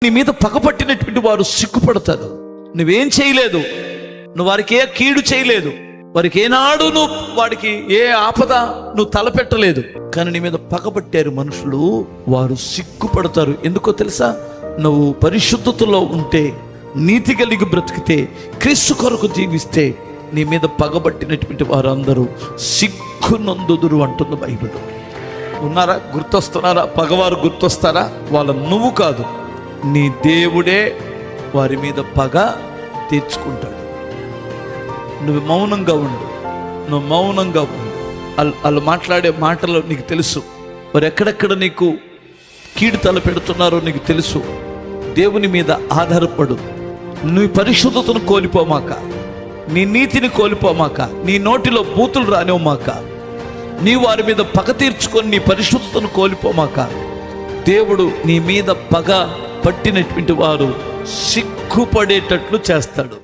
నీ మీద పగపట్టినటువంటి వారు సిగ్గుపడతారు. నువ్వేం చేయలేదు, నువ్వు వారికి ఏ కీడు చేయలేదు, వారికి ఏనాడు నువ్వు వాడికి ఏ ఆపద నువ్వు తలపెట్టలేదు, కానీ నీ మీద పగపట్టారు మనుషులు, వారు సిగ్గుపడతారు. ఎందుకో తెలుసా? నువ్వు పరిశుద్ధతలో ఉంటే, నీతి కలిగి బ్రతికితే, క్రీస్తు కొరకు జీవిస్తే, నీ మీద పగబట్టినటువంటి వారందరూ సిగ్గునందుదురు అంటుంది బైబిల్. ఉన్నారా? గుర్తొస్తున్నారా? పగవారు గుర్తొస్తారా? వాళ్ళ నువ్వు కాదు, నీ దేవుడే వారి మీద పగ తీర్చుకుంటాడు. నువ్వు మౌనంగా ఉండు, నువ్వు మౌనంగా ఉండు. వాళ్ళు మాట్లాడే మాటలు నీకు తెలుసు, వారు ఎక్కడెక్కడ నీకు కీడు తల పెడుతున్నారో నీకు తెలుసు. దేవుని మీద ఆధారపడు. నీ పరిశుద్ధతను కోల్పోమాక, నీ నీతిని కోల్పోమాక, నీ నోటిలో బూతులు రానివ్వమాక, నీ వారి మీద పగ తీర్చుకొని నీ పరిశుద్ధతను కోల్పోమాక. దేవుడు నీ మీద పగ పట్టినటువంటి వారు సిగ్గుపడేటట్లు చేస్తాడు.